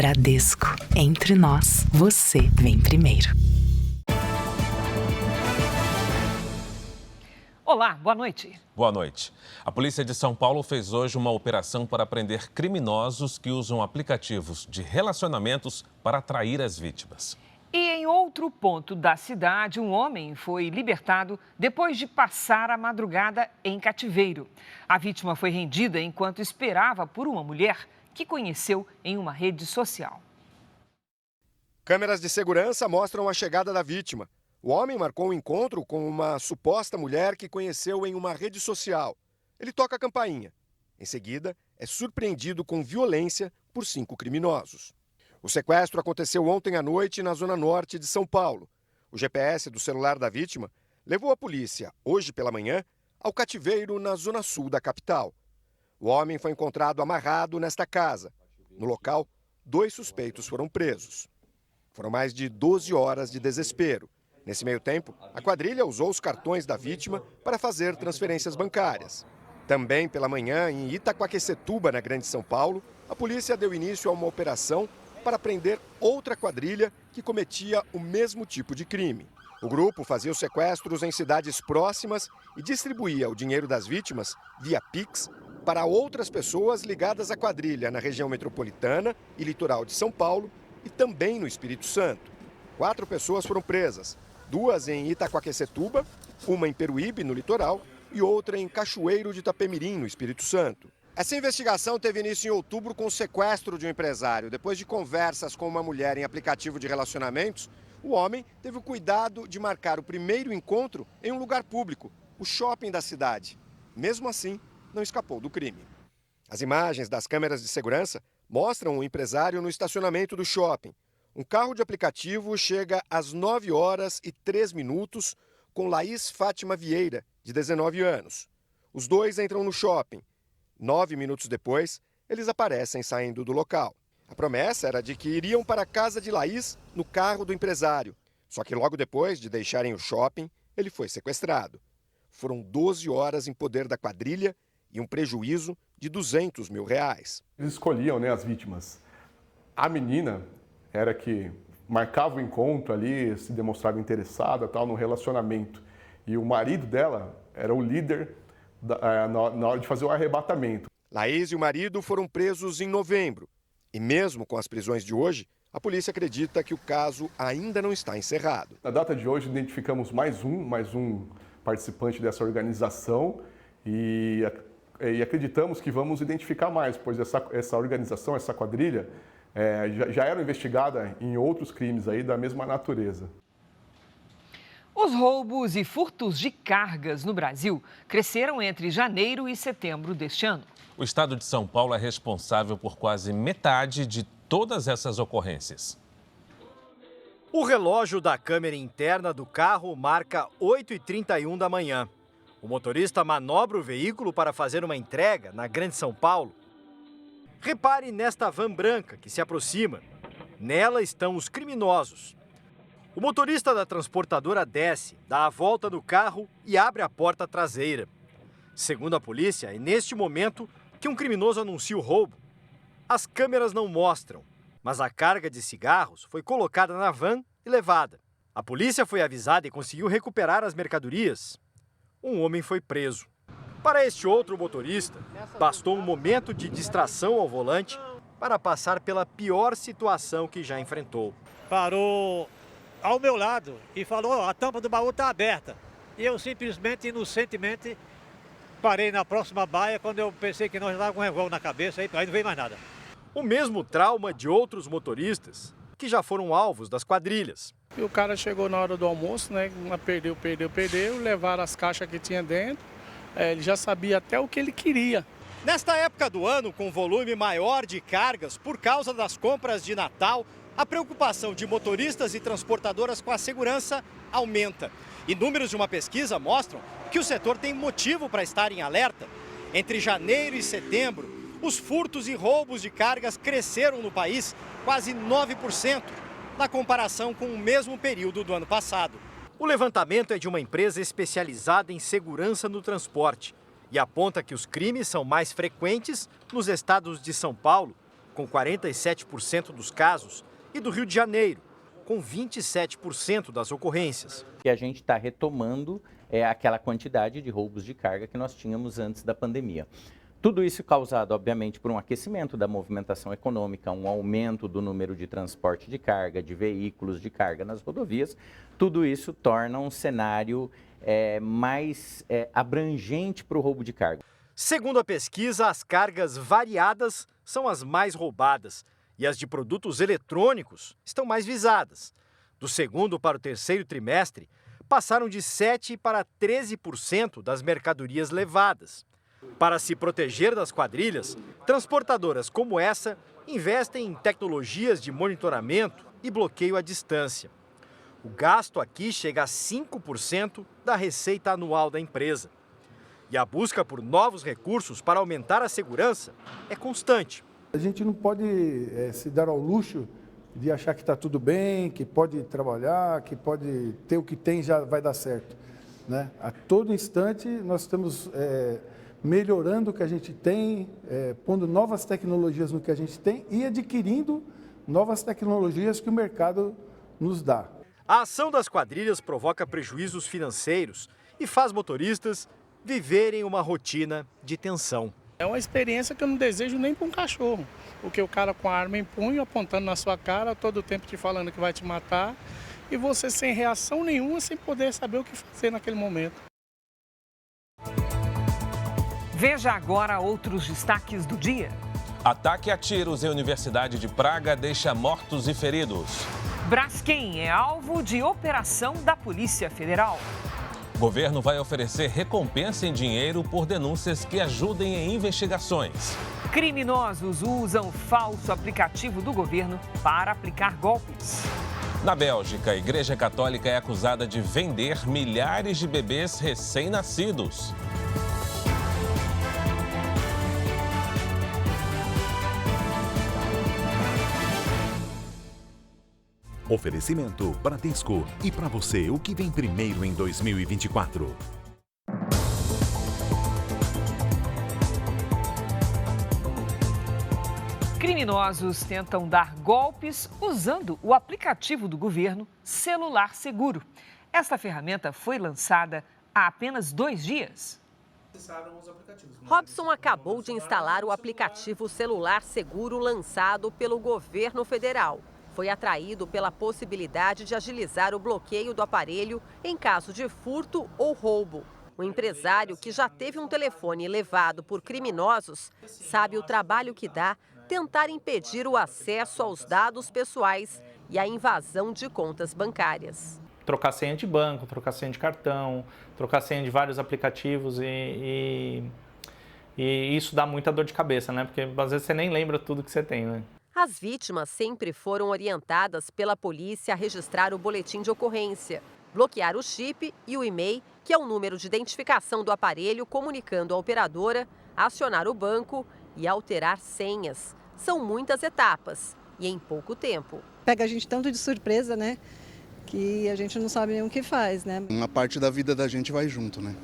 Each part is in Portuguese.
Bradesco. Entre nós, você vem primeiro. Olá, boa noite. Boa noite. A polícia de São Paulo fez hoje uma operação para prender criminosos que usam aplicativos de relacionamentos para atrair as vítimas. E em outro ponto da cidade, um homem foi libertado depois de passar a madrugada em cativeiro. A vítima foi rendida enquanto esperava por uma mulher que conheceu em uma rede social. Câmeras de segurança mostram a chegada da vítima. O homem marcou um encontro com uma suposta mulher que conheceu em uma rede social. Ele toca a campainha. Em seguida, é surpreendido com violência por 5 criminosos. O sequestro aconteceu ontem à noite na zona norte de São Paulo. O GPS do celular da vítima levou a polícia, hoje pela manhã, ao cativeiro na zona sul da capital. O homem foi encontrado amarrado nesta casa. No local, 2 suspeitos foram presos. Foram mais de 12 horas de desespero. Nesse meio tempo, a quadrilha usou os cartões da vítima para fazer transferências bancárias. Também pela manhã, em Itaquaquecetuba, na Grande São Paulo, a polícia deu início a uma operação para prender outra quadrilha que cometia o mesmo tipo de crime. O grupo fazia os sequestros em cidades próximas e distribuía o dinheiro das vítimas via Pix para outras pessoas ligadas à quadrilha na região metropolitana e litoral de São Paulo e também no Espírito Santo. 4 pessoas foram presas. 2 em Itaquaquecetuba, uma em Peruíbe, no litoral, e outra em Cachoeiro de Itapemirim, no Espírito Santo. Essa investigação teve início em outubro com o sequestro de um empresário. Depois de conversas com uma mulher em aplicativo de relacionamentos, o homem teve o cuidado de marcar o primeiro encontro em um lugar público, o shopping da cidade. Mesmo assim, não escapou do crime. As imagens das câmeras de segurança mostram o empresário no estacionamento do shopping. Um carro de aplicativo chega às 9h03 com Laís Fátima Vieira, de 19 anos. Os dois entram no shopping. 9 minutos depois, eles aparecem saindo do local. A promessa era de que iriam para a casa de Laís no carro do empresário. Só que logo depois de deixarem o shopping, ele foi sequestrado. Foram 12 horas em poder da quadrilha e um prejuízo de R$200 mil. Eles escolhiam, as vítimas. A menina era que marcava o encontro ali, se demonstrava interessada no relacionamento. E o marido dela era o líder na hora de fazer o arrebatamento. Laís e o marido foram presos em novembro. E mesmo com as prisões de hoje, a polícia acredita que o caso ainda não está encerrado. Na data de hoje, identificamos mais um participante dessa organização e acreditamos que vamos identificar mais, pois essa organização, essa quadrilha, já era investigada em outros crimes aí da mesma natureza. Os roubos e furtos de cargas no Brasil cresceram entre janeiro e setembro deste ano. O estado de São Paulo é responsável por quase metade de todas essas ocorrências. O relógio da câmera interna do carro marca 8h31 da manhã. O motorista manobra o veículo para fazer uma entrega na Grande São Paulo. Repare nesta van branca que se aproxima. Nela estão os criminosos. O motorista da transportadora desce, dá a volta no carro e abre a porta traseira. Segundo a polícia, é neste momento que um criminoso anuncia o roubo. As câmeras não mostram, mas a carga de cigarros foi colocada na van e levada. A polícia foi avisada e conseguiu recuperar as mercadorias. Um homem foi preso. Para este outro motorista, bastou um momento de distração ao volante para passar pela pior situação que já enfrentou. Parou ao meu lado e falou: a tampa do baú está aberta. E eu simplesmente, inocentemente, parei na próxima baia quando eu pensei que nós já estávamos com um revólver na cabeça, aí não veio mais nada. O mesmo trauma de outros motoristas que já foram alvos das quadrilhas. E o cara chegou na hora do almoço, perdeu, levaram as caixas que tinha dentro, ele já sabia até o que ele queria. Nesta época do ano, com volume maior de cargas por causa das compras de Natal, a preocupação de motoristas e transportadoras com a segurança aumenta. E números de uma pesquisa mostram que o setor tem motivo para estar em alerta. Entre janeiro e setembro, os furtos e roubos de cargas cresceram no país quase 9%, na comparação com o mesmo período do ano passado. O levantamento é de uma empresa especializada em segurança no transporte e aponta que os crimes são mais frequentes nos estados de São Paulo, com 47% dos casos, e do Rio de Janeiro, com 27% das ocorrências. E a gente está retomando aquela quantidade de roubos de carga que nós tínhamos antes da pandemia. Tudo isso causado, obviamente, por um aquecimento da movimentação econômica, um aumento do número de transporte de carga, de veículos de carga nas rodovias. Tudo isso torna um cenário mais abrangente para o roubo de carga. Segundo a pesquisa, as cargas variadas são as mais roubadas e as de produtos eletrônicos estão mais visadas. Do segundo para o terceiro trimestre, passaram de 7% para 13% das mercadorias levadas. Para se proteger das quadrilhas, transportadoras como essa investem em tecnologias de monitoramento e bloqueio à distância. O gasto aqui chega a 5% da receita anual da empresa. E a busca por novos recursos para aumentar a segurança é constante. A gente não pode se dar ao luxo de achar que está tudo bem, que pode trabalhar, que pode ter o que tem já vai dar certo, né? A todo instante nós estamos melhorando o que a gente tem, pondo novas tecnologias no que a gente tem e adquirindo novas tecnologias que o mercado nos dá. A ação das quadrilhas provoca prejuízos financeiros e faz motoristas viverem uma rotina de tensão. É uma experiência que eu não desejo nem para um cachorro, porque o cara com a arma em punho, apontando na sua cara, todo o tempo te falando que vai te matar, e você sem reação nenhuma, sem poder saber o que fazer naquele momento. Veja agora outros destaques do dia. Ataque a tiros em Universidade de Praga deixa mortos e feridos. Braskem é alvo de operação da Polícia Federal. Governo vai oferecer recompensa em dinheiro por denúncias que ajudem em investigações. Criminosos usam falso aplicativo do governo para aplicar golpes. Na Bélgica, a Igreja Católica é acusada de vender milhares de bebês recém-nascidos. Oferecimento Bradesco. E para você, o que vem primeiro em 2024? Criminosos tentam dar golpes usando o aplicativo do governo Celular Seguro. Esta ferramenta foi lançada há apenas 2 dias. Robson acabou de instalar o aplicativo Celular Seguro lançado pelo governo federal. Foi atraído pela possibilidade de agilizar o bloqueio do aparelho em caso de furto ou roubo. O empresário, que já teve um telefone levado por criminosos, sabe o trabalho que dá tentar impedir o acesso aos dados pessoais e a invasão de contas bancárias. Trocar senha de banco, trocar senha de cartão, trocar senha de vários aplicativos e isso dá muita dor de cabeça, né? Porque às vezes você nem lembra tudo que você tem, né? As vítimas sempre foram orientadas pela polícia a registrar o boletim de ocorrência, bloquear o chip e o e-mail, que é o número de identificação do aparelho, comunicando à operadora, acionar o banco e alterar senhas. São muitas etapas e em pouco tempo. Pega a gente tanto de surpresa, né? Que a gente não sabe nem o que faz, né? Uma parte da vida da gente vai junto, né?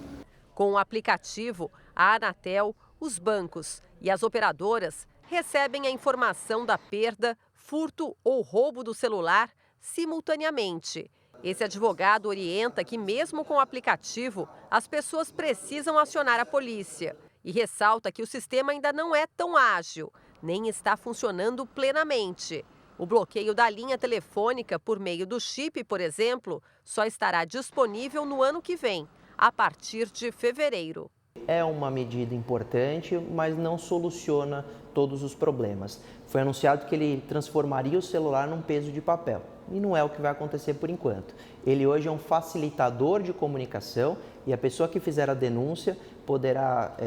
Com o aplicativo, a Anatel, os bancos e as operadoras recebem a informação da perda, furto ou roubo do celular simultaneamente. Esse advogado orienta que, mesmo com o aplicativo, as pessoas precisam acionar a polícia e ressalta que o sistema ainda não é tão ágil, nem está funcionando plenamente. O bloqueio da linha telefônica por meio do chip, por exemplo, só estará disponível no ano que vem, a partir de fevereiro. É uma medida importante, mas não soluciona todos os problemas. Foi anunciado que ele transformaria o celular num peso de papel. E não é o que vai acontecer por enquanto. Ele hoje é um facilitador de comunicação e a pessoa que fizer a denúncia poderá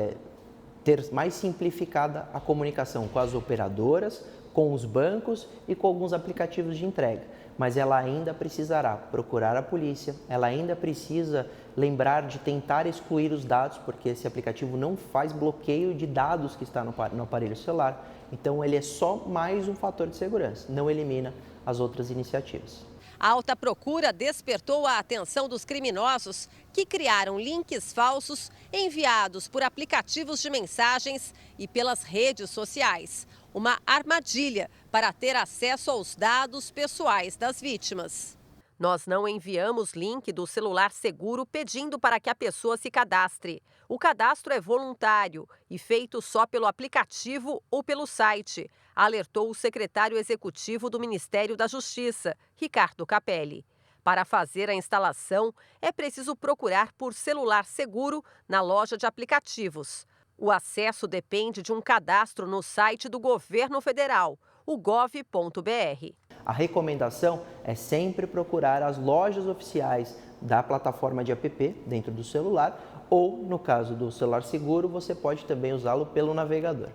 ter mais simplificada a comunicação com as operadoras, com os bancos e com alguns aplicativos de entrega. Mas ela ainda precisará procurar a polícia, ela ainda precisa lembrar de tentar excluir os dados, porque esse aplicativo não faz bloqueio de dados que está no aparelho celular. Então ele é só mais um fator de segurança, não elimina as outras iniciativas. A alta procura despertou a atenção dos criminosos que criaram links falsos enviados por aplicativos de mensagens e pelas redes sociais. Uma armadilha para ter acesso aos dados pessoais das vítimas. Nós não enviamos link do celular seguro pedindo para que a pessoa se cadastre. O cadastro é voluntário e feito só pelo aplicativo ou pelo site, alertou o secretário executivo do Ministério da Justiça, Ricardo Capelli. Para fazer a instalação, é preciso procurar por celular seguro na loja de aplicativos. O acesso depende de um cadastro no site do governo federal, o gov.br. A recomendação é sempre procurar as lojas oficiais da plataforma de app dentro do celular ou, no caso do celular seguro, você pode também usá-lo pelo navegador.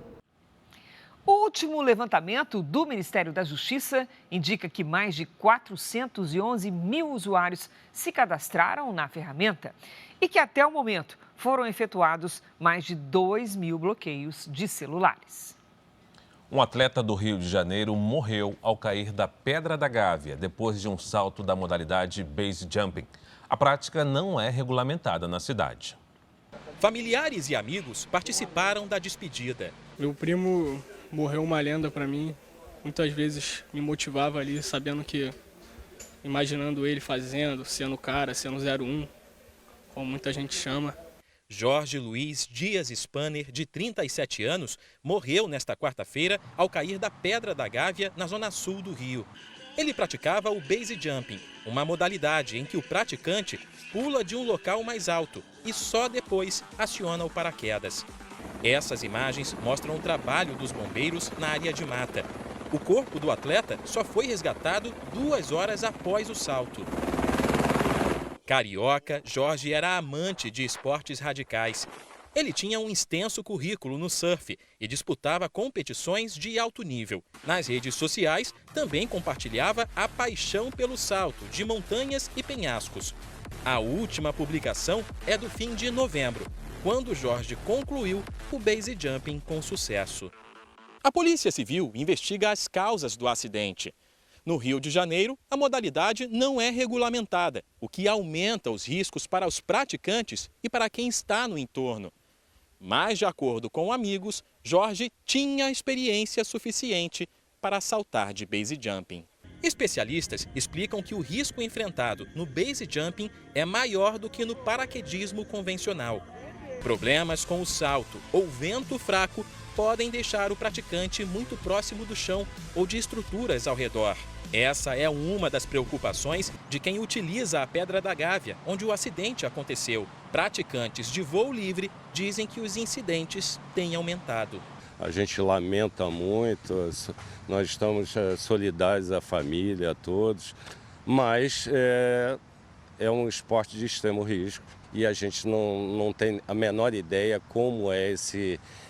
O último levantamento do Ministério da Justiça indica que mais de 411 mil usuários se cadastraram na ferramenta e que até o momento foram efetuados mais de 2 mil bloqueios de celulares. Um atleta do Rio de Janeiro morreu ao cair da Pedra da Gávea depois de um salto da modalidade base jumping. A prática não é regulamentada na cidade. Familiares e amigos participaram da despedida. Meu primo morreu uma lenda para mim. Muitas vezes me motivava ali, sabendo que, imaginando ele fazendo, sendo cara, sendo 01, como muita gente chama. Jorge Luiz Dias Spanner, de 37 anos, morreu nesta quarta-feira ao cair da Pedra da Gávea, na zona sul do Rio. Ele praticava o base jumping, uma modalidade em que o praticante pula de um local mais alto e só depois aciona o paraquedas. Essas imagens mostram o trabalho dos bombeiros na área de mata. O corpo do atleta só foi resgatado 2 horas após o salto. Carioca, Jorge era amante de esportes radicais. Ele tinha um extenso currículo no surf e disputava competições de alto nível. Nas redes sociais, também compartilhava a paixão pelo salto de montanhas e penhascos. A última publicação é do fim de novembro, quando Jorge concluiu o base jumping com sucesso. A Polícia Civil investiga as causas do acidente. No Rio de Janeiro, a modalidade não é regulamentada, o que aumenta os riscos para os praticantes e para quem está no entorno. Mas, de acordo com amigos, Jorge tinha experiência suficiente para saltar de base jumping. Especialistas explicam que o risco enfrentado no base jumping é maior do que no paraquedismo convencional. Problemas com o salto ou vento fraco podem deixar o praticante muito próximo do chão ou de estruturas ao redor. Essa é uma das preocupações de quem utiliza a Pedra da Gávea, onde o acidente aconteceu. Praticantes de voo livre dizem que os incidentes têm aumentado. A gente lamenta muito, nós estamos solidários à família, a todos, mas é um esporte de extremo risco e a gente não tem a menor ideia como é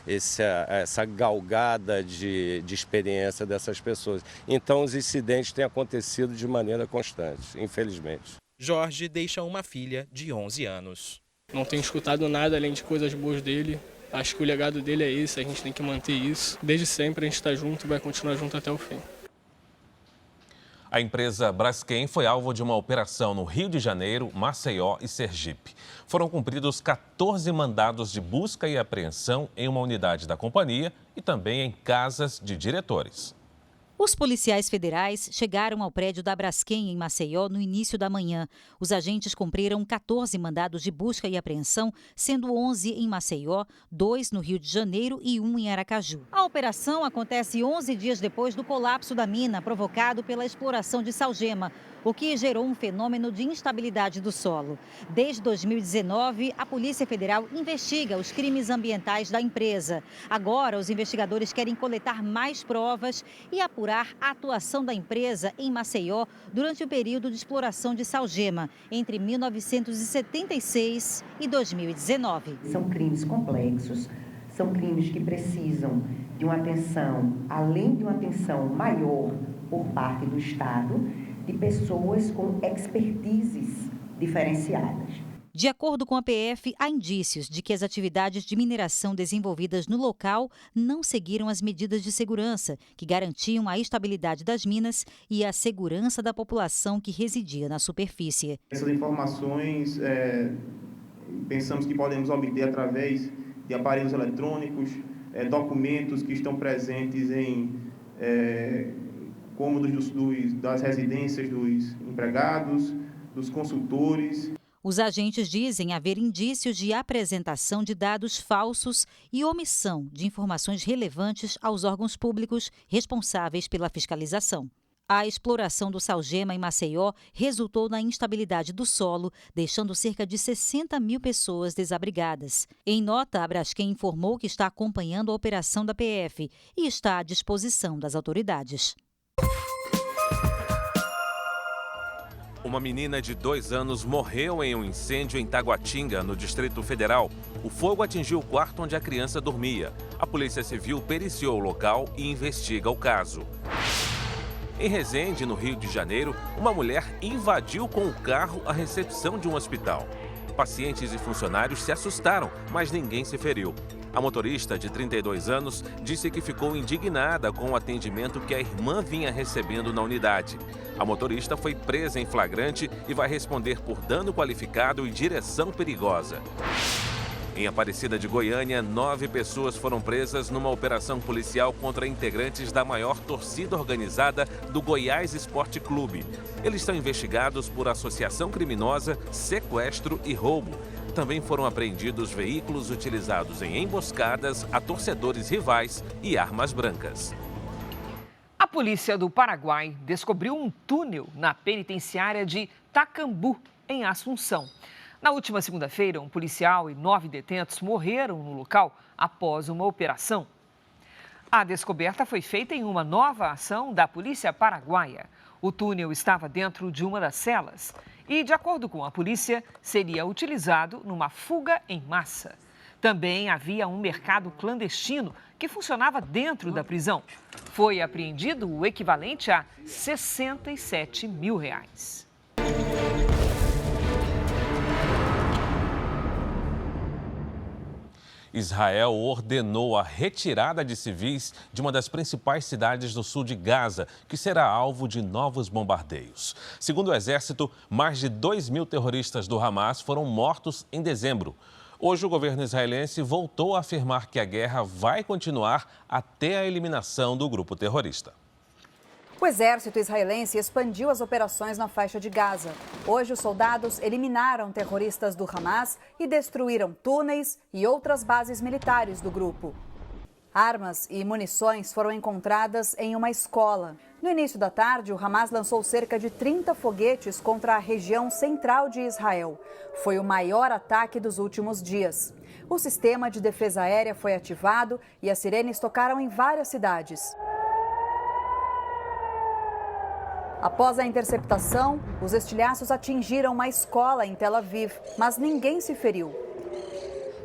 essa galgada de experiência dessas pessoas. Então os incidentes têm acontecido de maneira constante, infelizmente. Jorge deixa uma filha de 11 anos. Não tenho escutado nada além de coisas boas dele. Acho que o legado dele é esse, a gente tem que manter isso. Desde sempre a gente está junto e vai continuar junto até o fim. A empresa Braskem foi alvo de uma operação no Rio de Janeiro, Maceió e Sergipe. Foram cumpridos 14 mandados de busca e apreensão em uma unidade da companhia e também em casas de diretores. Os policiais federais chegaram ao prédio da Braskem, em Maceió, no início da manhã. Os agentes cumpriram 14 mandados de busca e apreensão, sendo 11 em Maceió, 2 no Rio de Janeiro e 1 em Aracaju. A operação acontece 11 dias depois do colapso da mina, provocado pela exploração de salgema, o que gerou um fenômeno de instabilidade do solo. Desde 2019, a Polícia Federal investiga os crimes ambientais da empresa. Agora, os investigadores querem coletar mais provas e apurar a atuação da empresa em Maceió durante o período de exploração de salgema, entre 1976 e 2019. São crimes complexos, são crimes que precisam de uma atenção, além de uma atenção maior por parte do Estado, de pessoas com expertises diferenciadas. De acordo com a PF, há indícios de que as atividades de mineração desenvolvidas no local não seguiram as medidas de segurança que garantiam a estabilidade das minas e a segurança da população que residia na superfície. Essas informações pensamos que podemos obter através de aparelhos eletrônicos, documentos que estão presentes em cômodos das residências dos empregados, dos consultores. Os agentes dizem haver indícios de apresentação de dados falsos e omissão de informações relevantes aos órgãos públicos responsáveis pela fiscalização. A exploração do sal-gema em Maceió resultou na instabilidade do solo, deixando cerca de 60 mil pessoas desabrigadas. Em nota, a Braskem informou que está acompanhando a operação da PF e está à disposição das autoridades. Uma menina de 2 anos morreu em um incêndio em Taguatinga, no Distrito Federal. O fogo atingiu o quarto onde a criança dormia. A Polícia Civil periciou o local e investiga o caso. Em Resende, no Rio de Janeiro, uma mulher invadiu com o carro a recepção de um hospital. Pacientes e funcionários se assustaram, mas ninguém se feriu. A motorista, de 32 anos, disse que ficou indignada com o atendimento que a irmã vinha recebendo na unidade. A motorista foi presa em flagrante e vai responder por dano qualificado e direção perigosa. Em Aparecida de Goiânia, 9 pessoas foram presas numa operação policial contra integrantes da maior torcida organizada do Goiás Esporte Clube. Eles são investigados por associação criminosa, sequestro e roubo. Também foram apreendidos veículos utilizados em emboscadas a torcedores rivais e armas brancas. A polícia do Paraguai descobriu um túnel na penitenciária de Tacambu, em Assunção. Na última segunda-feira, um policial e 9 detentos morreram no local após uma operação. A descoberta foi feita em uma nova ação da polícia paraguaia. O túnel estava dentro de uma das celas e, de acordo com a polícia, seria utilizado numa fuga em massa. Também havia um mercado clandestino que funcionava dentro da prisão. Foi apreendido o equivalente a R$ 67 mil. Israel ordenou a retirada de civis de uma das principais cidades do sul de Gaza, que será alvo de novos bombardeios. Segundo o exército, mais de 2.000 terroristas do Hamas foram mortos em dezembro. Hoje, o governo israelense voltou a afirmar que a guerra vai continuar até a eliminação do grupo terrorista. O exército israelense expandiu as operações na faixa de Gaza. Hoje, os soldados eliminaram terroristas do Hamas e destruíram túneis e outras bases militares do grupo. Armas e munições foram encontradas em uma escola. No início da tarde, o Hamas lançou cerca de 30 foguetes contra a região central de Israel. Foi o maior ataque dos últimos dias. O sistema de defesa aérea foi ativado e as sirenes tocaram em várias cidades. Após a interceptação, os estilhaços atingiram uma escola em Tel Aviv, mas ninguém se feriu.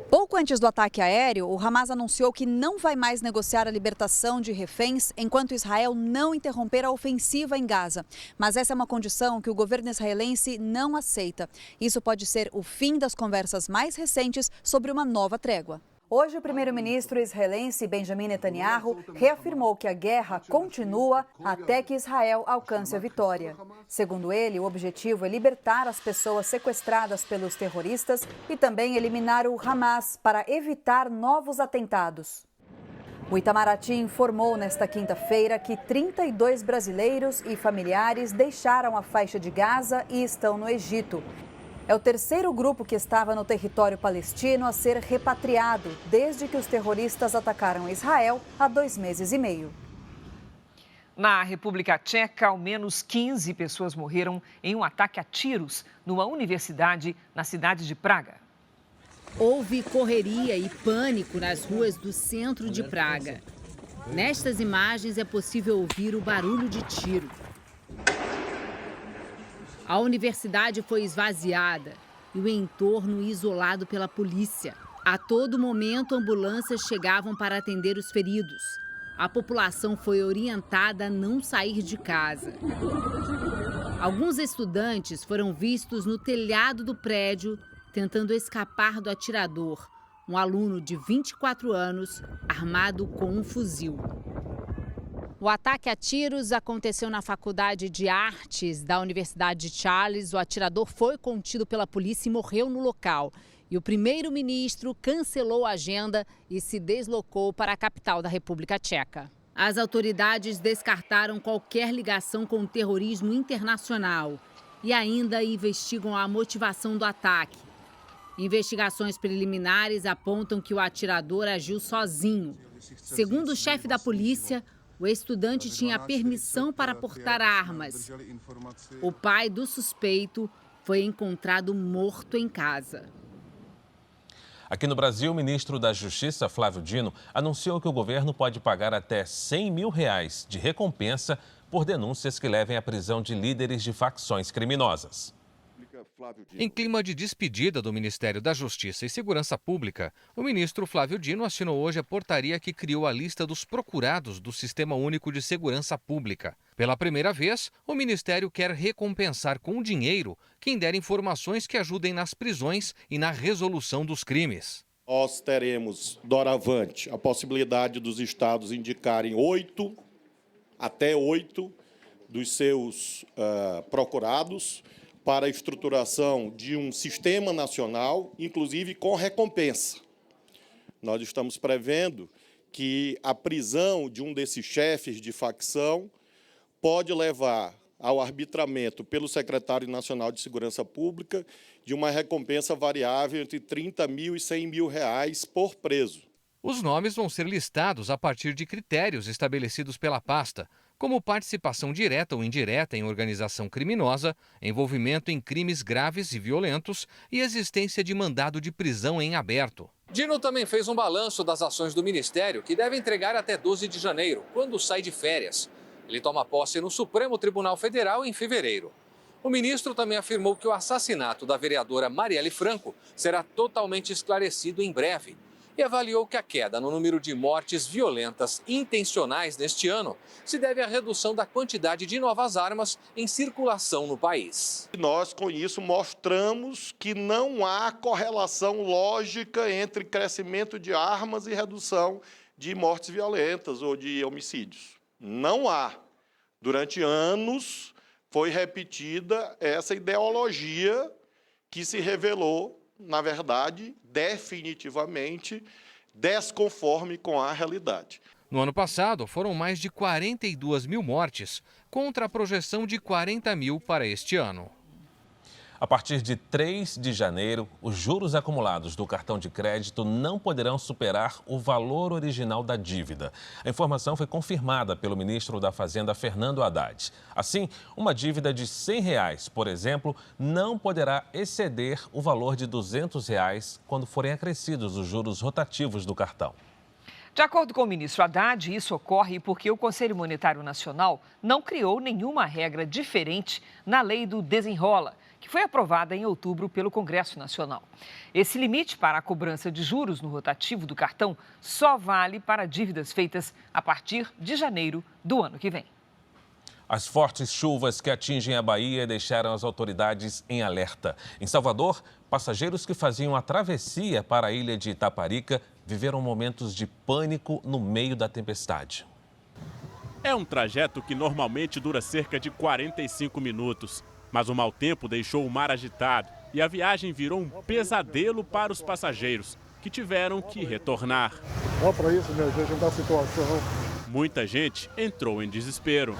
Pouco antes do ataque aéreo, o Hamas anunciou que não vai mais negociar a libertação de reféns enquanto Israel não interromper a ofensiva em Gaza. Mas essa é uma condição que o governo israelense não aceita. Isso pode ser o fim das conversas mais recentes sobre uma nova trégua. Hoje, o primeiro-ministro israelense Benjamin Netanyahu reafirmou que a guerra continua até que Israel alcance a vitória. Segundo ele, o objetivo é libertar as pessoas sequestradas pelos terroristas e também eliminar o Hamas para evitar novos atentados. O Itamaraty informou nesta quinta-feira que 32 brasileiros e familiares deixaram a faixa de Gaza e estão no Egito. É o terceiro grupo que estava no território palestino a ser repatriado desde que os terroristas atacaram Israel há 2 meses e meio. Na República Tcheca, ao menos 15 pessoas morreram em um ataque a tiros numa universidade na cidade de Praga. Houve correria e pânico nas ruas do centro de Praga. Nestas imagens é possível ouvir o barulho de tiro. A universidade foi esvaziada e o entorno isolado pela polícia. A todo momento, ambulâncias chegavam para atender os feridos. A população foi orientada a não sair de casa. Alguns estudantes foram vistos no telhado do prédio tentando escapar do atirador, um aluno de 24 anos, armado com um fuzil. O ataque a tiros aconteceu na Faculdade de Artes da Universidade de Charles. O atirador foi contido pela polícia e morreu no local. E o primeiro-ministro cancelou a agenda e se deslocou para a capital da República Tcheca. As autoridades descartaram qualquer ligação com o terrorismo internacional e ainda investigam a motivação do ataque. Investigações preliminares apontam que o atirador agiu sozinho. Segundo o chefe da polícia, o estudante tinha permissão para portar armas. O pai do suspeito foi encontrado morto em casa. Aqui no Brasil, o ministro da Justiça, Flávio Dino, anunciou que o governo pode pagar até R$100 mil de recompensa por denúncias que levem à prisão de líderes de facções criminosas. Em clima de despedida do Ministério da Justiça e Segurança Pública, o ministro Flávio Dino assinou hoje a portaria que criou a lista dos procurados do Sistema Único de Segurança Pública. Pela primeira vez, o Ministério quer recompensar com dinheiro quem der informações que ajudem nas prisões e na resolução dos crimes. Nós teremos, doravante, a possibilidade dos estados indicarem até 8 dos seus procurados, para a estruturação de um sistema nacional, inclusive com recompensa. Nós estamos prevendo que a prisão de um desses chefes de facção pode levar ao arbitramento pelo Secretário Nacional de Segurança Pública de uma recompensa variável entre R$30 mil e R$100 mil por preso. Os nomes vão ser listados a partir de critérios estabelecidos pela pasta, como participação direta ou indireta em organização criminosa, envolvimento em crimes graves e violentos e existência de mandado de prisão em aberto. Dino também fez um balanço das ações do Ministério, que deve entregar até 12 de janeiro, quando sai de férias. Ele toma posse no Supremo Tribunal Federal em fevereiro. O ministro também afirmou que o assassinato da vereadora Marielle Franco será totalmente esclarecido em breve. E avaliou que a queda no número de mortes violentas intencionais neste ano se deve à redução da quantidade de novas armas em circulação no país. Nós, com isso, mostramos que não há correlação lógica entre crescimento de armas e redução de mortes violentas ou de homicídios. Não há. Durante anos foi repetida essa ideologia que se revelou, na verdade, definitivamente desconforme com a realidade. No ano passado, foram mais de 42 mil mortes, contra a projeção de 40 mil para este ano. A partir de 3 de janeiro, os juros acumulados do cartão de crédito não poderão superar o valor original da dívida. A informação foi confirmada pelo ministro da Fazenda, Fernando Haddad. Assim, uma dívida de R$100, por exemplo, não poderá exceder o valor de R$200 quando forem acrescidos os juros rotativos do cartão. De acordo com o ministro Haddad, isso ocorre porque o Conselho Monetário Nacional não criou nenhuma regra diferente na lei do Desenrola, que foi aprovada em outubro pelo Congresso Nacional. Esse limite para a cobrança de juros no rotativo do cartão só vale para dívidas feitas a partir de janeiro do ano que vem. As fortes chuvas que atingem a Bahia deixaram as autoridades em alerta. Em Salvador, passageiros que faziam a travessia para a ilha de Itaparica viveram momentos de pânico no meio da tempestade. É um trajeto que normalmente dura cerca de 45 minutos. Mas o mau tempo deixou o mar agitado e a viagem virou um pesadelo para os passageiros, que tiveram que retornar. Olha para isso, minha gente, da situação. Muita gente entrou em desespero.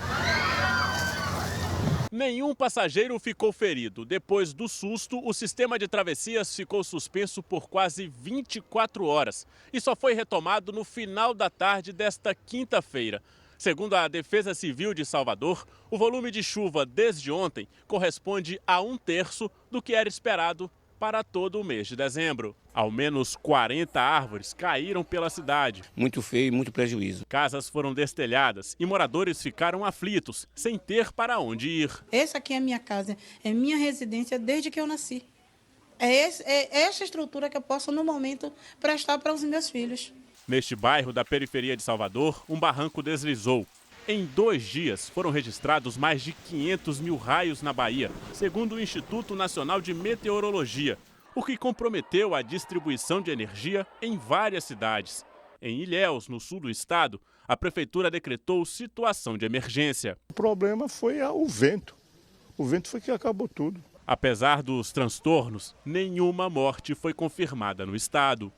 Nenhum passageiro ficou ferido. Depois do susto, o sistema de travessias ficou suspenso por quase 24 horas e só foi retomado no final da tarde desta quinta-feira. Segundo a Defesa Civil de Salvador, o volume de chuva desde ontem corresponde a 1/3 do que era esperado para todo o mês de dezembro. Ao menos 40 árvores caíram pela cidade. Muito feio e muito prejuízo. Casas foram destelhadas e moradores ficaram aflitos, sem ter para onde ir. Essa aqui é a minha casa, é minha residência desde que eu nasci. É essa estrutura que eu posso, no momento, prestar para os meus filhos. Neste bairro da periferia de Salvador, um barranco deslizou. Em 2 dias, foram registrados mais de 500 mil raios na Bahia, segundo o Instituto Nacional de Meteorologia. o que comprometeu a distribuição de energia em várias cidades. Em Ilhéus, no sul do estado, a prefeitura decretou situação de emergência. O problema foi o vento. O vento foi que acabou tudo. Apesar dos transtornos, nenhuma morte foi confirmada no estado.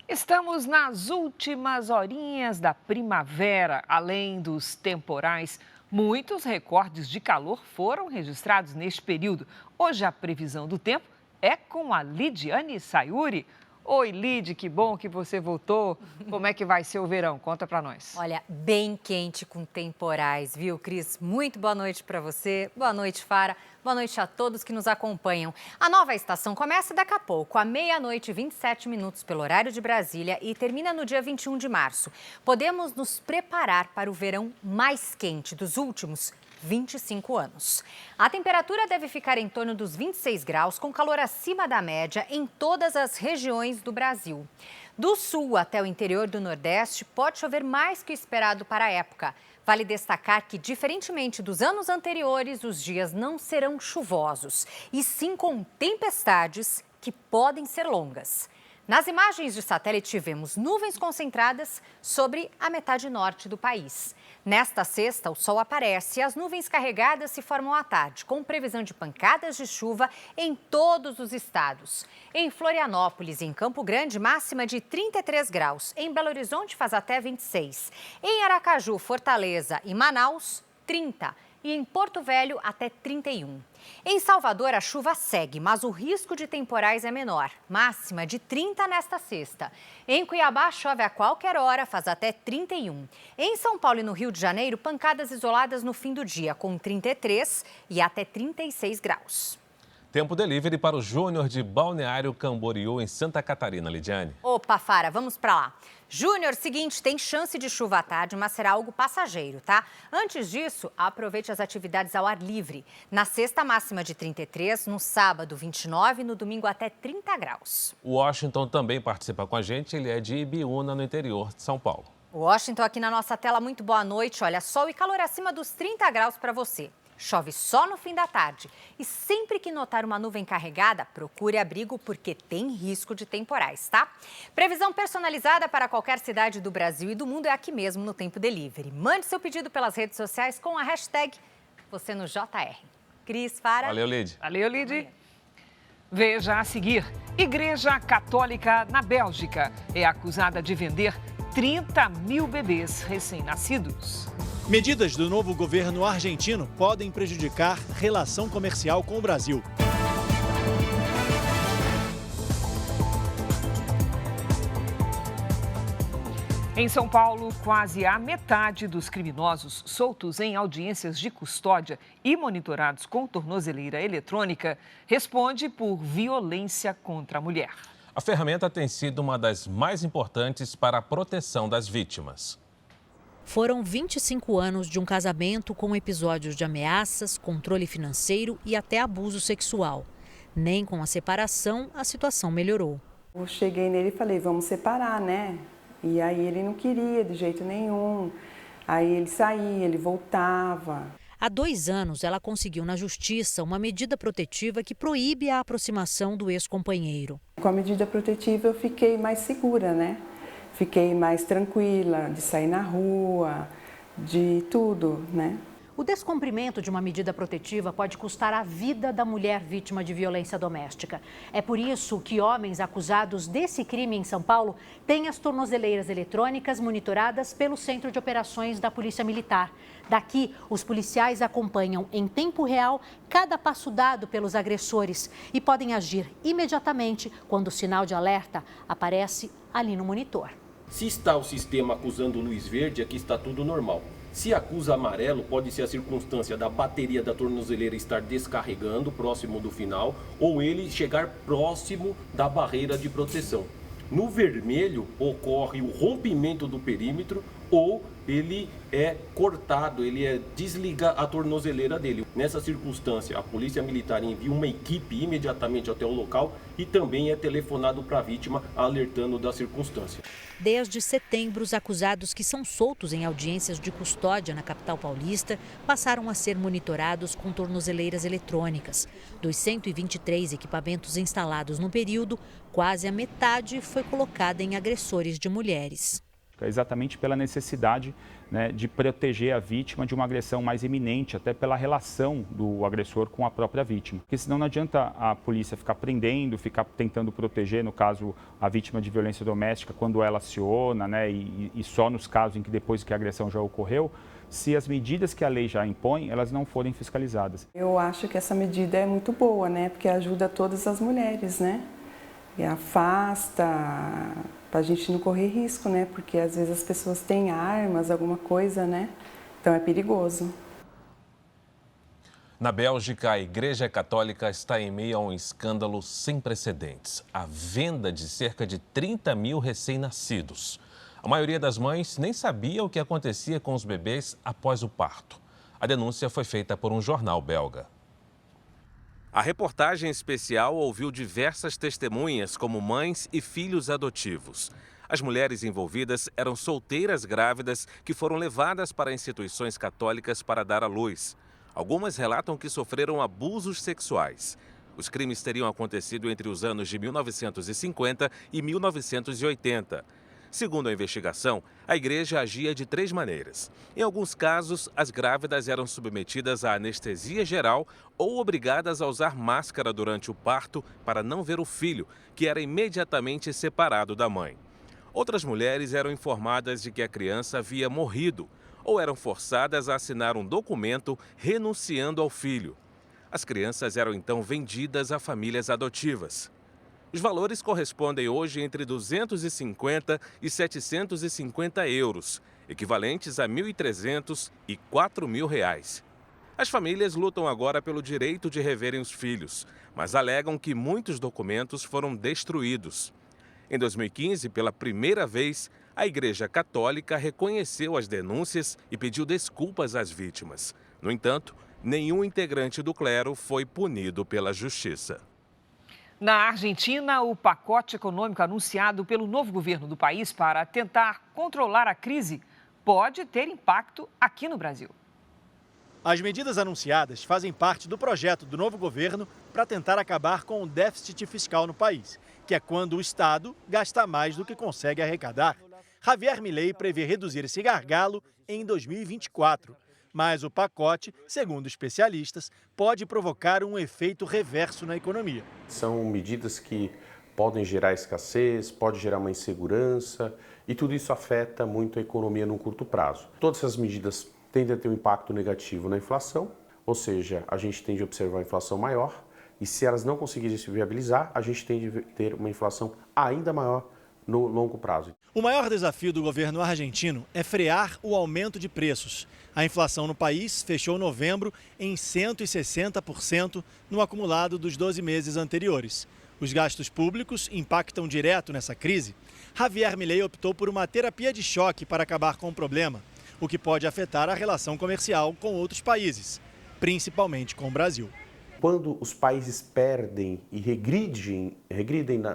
Estamos nas últimas horinhas da primavera. Além dos temporais, muitos recordes de calor foram registrados neste período. Hoje a previsão do tempo é com a Lidiane Sayuri. Oi, Lid, que bom que você voltou. Como é que vai ser o verão? Conta pra nós. Olha, bem quente com temporais, viu, Cris? Muito boa noite pra você. Boa noite, Fara. Boa noite a todos que nos acompanham. A nova estação começa daqui a pouco, à 00:27 pelo horário de Brasília e termina no dia 21 de março. Podemos nos preparar para o verão mais quente dos últimos 25 anos. A temperatura deve ficar em torno dos 26 graus, com calor acima da média em todas as regiões do Brasil. Do sul até o interior do Nordeste, pode chover mais que o esperado para a época. Vale destacar que, diferentemente dos anos anteriores, os dias não serão chuvosos, e sim com tempestades que podem ser longas. Nas imagens de satélite, vemos nuvens concentradas sobre a metade norte do país. Nesta sexta, o sol aparece e as nuvens carregadas se formam à tarde, com previsão de pancadas de chuva em todos os estados. Em Florianópolis e em Campo Grande, máxima de 33 graus. Em Belo Horizonte, faz até 26. Em Aracaju, Fortaleza e Manaus, 30. E em Porto Velho, até 31. Em Salvador, a chuva segue, mas o risco de temporais é menor. Máxima de 30 nesta sexta. Em Cuiabá, chove a qualquer hora, faz até 31. Em São Paulo e no Rio de Janeiro, pancadas isoladas no fim do dia, com 33 e até 36 graus. Tempo delivery para o Júnior de Balneário Camboriú, em Santa Catarina, Lidiane. Opa, Fara, vamos para lá. Júnior, seguinte, tem chance de chuva à tarde, mas será algo passageiro, tá? Antes disso, aproveite as atividades ao ar livre. Na sexta, máxima de 33, no sábado, 29 e no domingo até 30 graus. O Washington também participa com a gente, ele é de Ibiúna, no interior de São Paulo. Washington aqui na nossa tela, muito boa noite. Olha, sol e calor acima dos 30 graus para você. Chove só no fim da tarde. E sempre que notar uma nuvem carregada, procure abrigo porque tem risco de temporais, tá? Previsão personalizada para qualquer cidade do Brasil e do mundo é aqui mesmo no Tempo Delivery. Mande seu pedido pelas redes sociais com a hashtag você no JR. Cris, Fara. Valeu, Lid. Valeu, Lid. Veja a seguir. Igreja Católica na Bélgica é acusada de vender 30 mil bebês recém-nascidos. Medidas do novo governo argentino podem prejudicar relação comercial com o Brasil. Em São Paulo, quase a metade dos criminosos soltos em audiências de custódia e monitorados com tornozeleira eletrônica responde por violência contra a mulher. A ferramenta tem sido uma das mais importantes para a proteção das vítimas. Foram 25 anos de um casamento com episódios de ameaças, controle financeiro e até abuso sexual. Nem com a separação a situação melhorou. Eu cheguei nele e falei, vamos separar, né? E aí ele não queria de jeito nenhum. Aí ele saía, ele voltava. Há 2 anos, ela conseguiu na justiça uma medida protetiva que proíbe a aproximação do ex-companheiro. Com a medida protetiva eu fiquei mais segura, né? Fiquei mais tranquila de sair na rua, de tudo, né? O descumprimento de uma medida protetiva pode custar a vida da mulher vítima de violência doméstica. É por isso que homens acusados desse crime em São Paulo têm as tornozeleiras eletrônicas monitoradas pelo Centro de Operações da Polícia Militar. Daqui, os policiais acompanham em tempo real cada passo dado pelos agressores e podem agir imediatamente quando o sinal de alerta aparece ali no monitor. Se está o sistema acusando luz verde, aqui está tudo normal. Se acusa amarelo, pode ser a circunstância da bateria da tornozeleira estar descarregando próximo do final ou ele chegar próximo da barreira de proteção. No vermelho, ocorre o rompimento do perímetro ou ele é cortado, desliga a tornozeleira dele. Nessa circunstância, a Polícia Militar envia uma equipe imediatamente até o local e também é telefonado para a vítima, alertando da circunstância. Desde setembro, os acusados que são soltos em audiências de custódia na capital paulista passaram a ser monitorados com tornozeleiras eletrônicas. Dos 123 equipamentos instalados no período, quase a metade foi colocada em agressores de mulheres. Exatamente pela necessidade, né, de proteger a vítima de uma agressão mais iminente, até pela relação do agressor com a própria vítima. Porque senão não adianta a polícia ficar prendendo, ficar tentando proteger, no caso, a vítima de violência doméstica, quando ela aciona, né, e só nos casos em que depois que a agressão já ocorreu, se as medidas que a lei já impõe, elas não forem fiscalizadas. Eu acho que essa medida é muito boa, né, porque ajuda todas as mulheres, né, e afasta, para a gente não correr risco, né? Porque às vezes as pessoas têm armas, alguma coisa, né? Então é perigoso. Na Bélgica, a Igreja Católica está em meio a um escândalo sem precedentes: a venda de cerca de 30 mil recém-nascidos. A maioria das mães nem sabia o que acontecia com os bebês após o parto. A denúncia foi feita por um jornal belga. A reportagem especial ouviu diversas testemunhas, como mães e filhos adotivos. As mulheres envolvidas eram solteiras grávidas que foram levadas para instituições católicas para dar à luz. Algumas relatam que sofreram abusos sexuais. Os crimes teriam acontecido entre os anos de 1950 e 1980. Segundo a investigação, a igreja agia de 3 maneiras. Em alguns casos, as grávidas eram submetidas à anestesia geral ou obrigadas a usar máscara durante o parto para não ver o filho, que era imediatamente separado da mãe. Outras mulheres eram informadas de que a criança havia morrido ou eram forçadas a assinar um documento renunciando ao filho. As crianças eram então vendidas a famílias adotivas. Os valores correspondem hoje entre 250 e 750 euros, equivalentes a 1.300 e 4.000 reais. As famílias lutam agora pelo direito de reverem os filhos, mas alegam que muitos documentos foram destruídos. Em 2015, pela primeira vez, a Igreja Católica reconheceu as denúncias e pediu desculpas às vítimas. No entanto, nenhum integrante do clero foi punido pela justiça. Na Argentina, o pacote econômico anunciado pelo novo governo do país para tentar controlar a crise pode ter impacto aqui no Brasil. As medidas anunciadas fazem parte do projeto do novo governo para tentar acabar com o déficit fiscal no país, que é quando o Estado gasta mais do que consegue arrecadar. Javier Milei prevê reduzir esse gargalo em 2024. Mas o pacote, segundo especialistas, pode provocar um efeito reverso na economia. São medidas que podem gerar escassez, pode gerar uma insegurança e tudo isso afeta muito a economia no curto prazo. Todas essas medidas tendem a ter um impacto negativo na inflação, ou seja, a gente tende a observar a inflação maior e se elas não conseguirem se viabilizar, a gente tende a ter uma inflação ainda maior no longo prazo. O maior desafio do governo argentino é frear o aumento de preços. A inflação no país fechou novembro em 160% no acumulado dos 12 meses anteriores. Os gastos públicos impactam direto nessa crise. Javier Milei optou por uma terapia de choque para acabar com o problema, o que pode afetar a relação comercial com outros países, principalmente com o Brasil. Quando os países perdem e regridem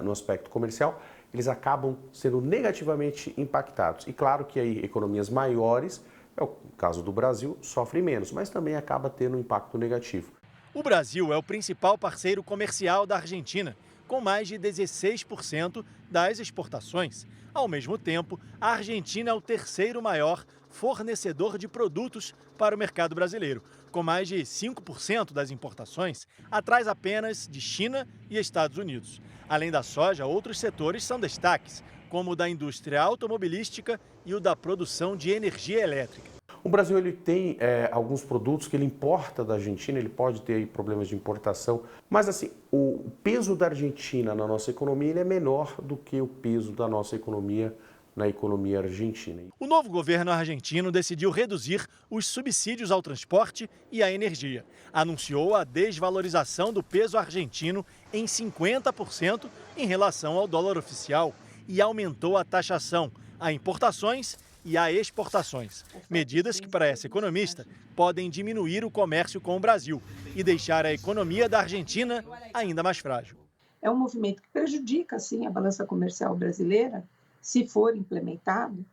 no aspecto comercial, eles acabam sendo negativamente impactados. E claro que aí economias maiores, é o caso do Brasil, sofrem menos, mas também acaba tendo um impacto negativo. O Brasil é o principal parceiro comercial da Argentina, com mais de 16% das exportações. Ao mesmo tempo, a Argentina é o terceiro maior fornecedor de produtos para o mercado brasileiro, com mais de 5% das importações, atrás apenas de China e Estados Unidos. Além da soja, outros setores são destaques, como o da indústria automobilística e o da produção de energia elétrica. O Brasil ele tem alguns produtos que ele importa da Argentina, ele pode ter aí problemas de importação, mas assim, o peso da Argentina na nossa economia ele é menor do que o peso da nossa economia na economia argentina. O novo governo argentino decidiu reduzir os subsídios ao transporte e à energia. Anunciou a desvalorização do peso argentino em 50% em relação ao dólar oficial e aumentou a taxação a importações e a exportações. Medidas que, para essa economista, podem diminuir o comércio com o Brasil e deixar a economia da Argentina ainda mais frágil. É um movimento que prejudica, sim, a balança comercial brasileira, se for implementado,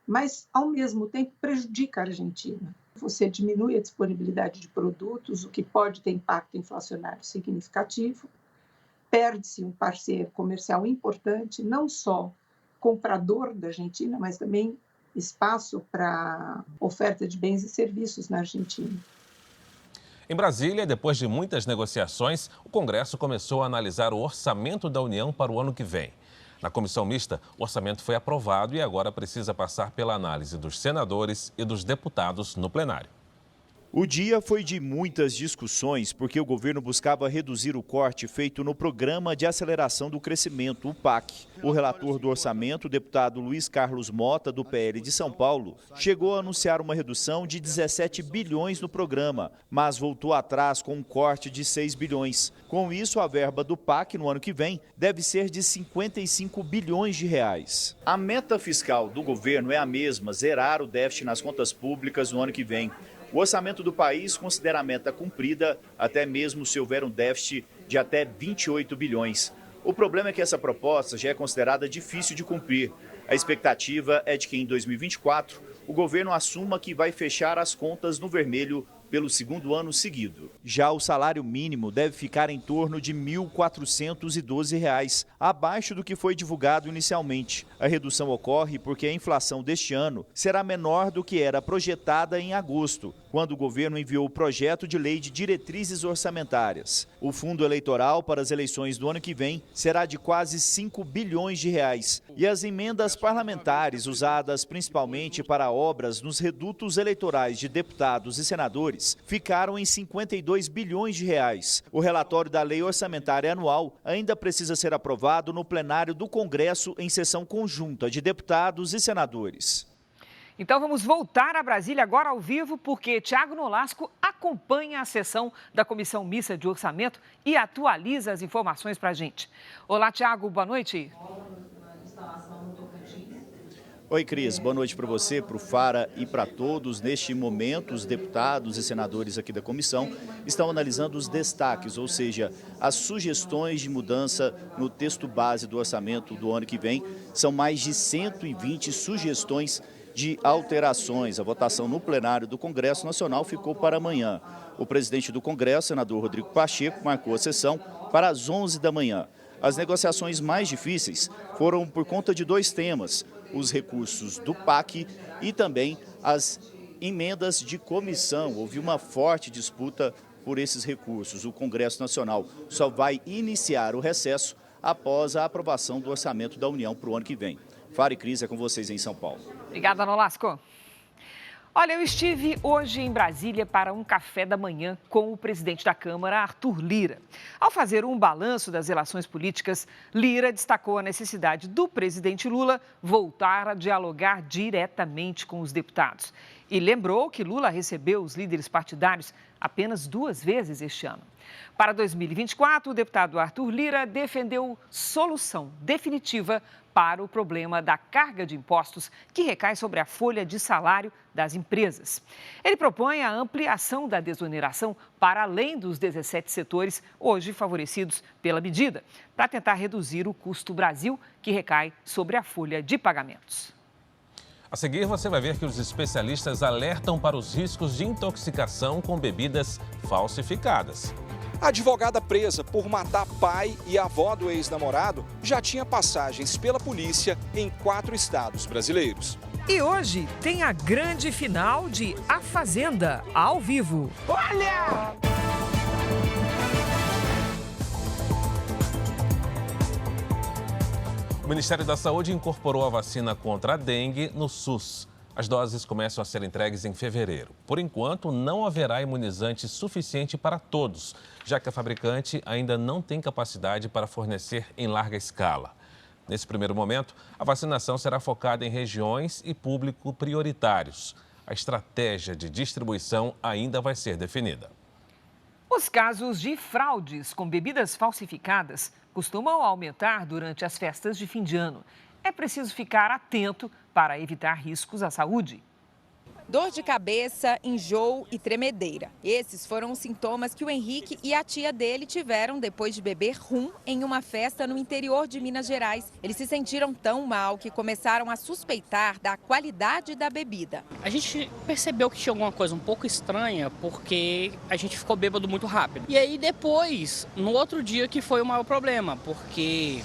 mas, ao mesmo tempo, prejudica a Argentina. Você diminui a disponibilidade de produtos, o que pode ter impacto inflacionário significativo, perde-se um parceiro comercial importante, não só comprador da Argentina, mas também espaço para oferta de bens e serviços na Argentina. Em Brasília, depois de muitas negociações, o Congresso começou a analisar o orçamento da União para o ano que vem. Na comissão mista, o orçamento foi aprovado e agora precisa passar pela análise dos senadores e dos deputados no plenário. O dia foi de muitas discussões porque o governo buscava reduzir o corte feito no Programa de Aceleração do Crescimento, o PAC. O relator do orçamento, o deputado Luiz Carlos Mota, do PL de São Paulo, chegou a anunciar uma redução de 17 bilhões no programa, mas voltou atrás com um corte de 6 bilhões. Com isso, a verba do PAC no ano que vem deve ser de 55 bilhões de reais. A meta fiscal do governo é a mesma, zerar o déficit nas contas públicas no ano que vem. O orçamento do país considera a meta cumprida, até mesmo se houver um déficit de até 28 bilhões. O problema é que essa proposta já é considerada difícil de cumprir. A expectativa é de que em 2024 o governo assuma que vai fechar as contas no vermelho pelo segundo ano seguido. Já o salário mínimo deve ficar em torno de R$ 1.412, abaixo do que foi divulgado inicialmente. A redução ocorre porque a inflação deste ano será menor do que era projetada em agosto, quando o governo enviou o projeto de lei de diretrizes orçamentárias. O fundo eleitoral para as eleições do ano que vem será de quase 5 bilhões de reais. E as emendas parlamentares, usadas principalmente para obras nos redutos eleitorais de deputados e senadores, ficaram em 52 bilhões de reais. O relatório da Lei Orçamentária Anual ainda precisa ser aprovado no plenário do Congresso em sessão conjunta de deputados e senadores. Então vamos voltar a Brasília agora ao vivo, porque Tiago Nolasco acompanha a sessão da Comissão Mista de Orçamento e atualiza as informações para a gente. Olá, Tiago, boa noite. Oi, Cris, boa noite para você, para o Fara e para todos. Neste momento, os deputados e senadores aqui da comissão estão analisando os destaques, ou seja, as sugestões de mudança no texto base do orçamento do ano que vem. São mais de 120 sugestões de alterações. A votação no plenário do Congresso Nacional ficou para amanhã. O presidente do Congresso, senador Rodrigo Pacheco, marcou a sessão para as 11 da manhã. As negociações mais difíceis foram por conta de dois temas: os recursos do PAC e também as emendas de comissão. Houve uma forte disputa por esses recursos. O Congresso Nacional só vai iniciar o recesso após a aprovação do orçamento da União para o ano que vem. Fara e Cris, é com vocês em São Paulo. Obrigada, Nolasco. Olha, eu estive hoje em Brasília para um café da manhã com o presidente da Câmara, Arthur Lira. Ao fazer um balanço das relações políticas, Lira destacou a necessidade do presidente Lula voltar a dialogar diretamente com os deputados. E lembrou que Lula recebeu os líderes partidários apenas 2 vezes este ano. Para 2024, o deputado Arthur Lira defendeu solução definitiva para o problema da carga de impostos que recai sobre a folha de salário das empresas. Ele propõe a ampliação da desoneração para além dos 17 setores hoje favorecidos pela medida, para tentar reduzir o custo Brasil que recai sobre a folha de pagamentos. A seguir, você vai ver que os especialistas alertam para os riscos de intoxicação com bebidas falsificadas. A advogada presa por matar pai e avó do ex-namorado já tinha passagens pela polícia em 4 estados brasileiros. E hoje tem a grande final de A Fazenda, ao vivo. Olha! O Ministério da Saúde incorporou a vacina contra a dengue no SUS. As doses começam a ser entregues em fevereiro. Por enquanto, não haverá imunizante suficiente para todos, já que a fabricante ainda não tem capacidade para fornecer em larga escala. Nesse primeiro momento, a vacinação será focada em regiões e público prioritários. A estratégia de distribuição ainda vai ser definida. Os casos de fraudes com bebidas falsificadas costumam aumentar durante as festas de fim de ano. é preciso ficar atento para evitar riscos à saúde. Dor de cabeça, enjoo e tremedeira. Esses foram os sintomas que o Henrique e a tia dele tiveram depois de beber rum em uma festa no interior de Minas Gerais. Eles se sentiram tão mal que começaram a suspeitar da qualidade da bebida. A gente percebeu que tinha alguma coisa um pouco estranha porque a gente ficou bêbado muito rápido. E aí depois, no outro dia que foi o maior problema, porque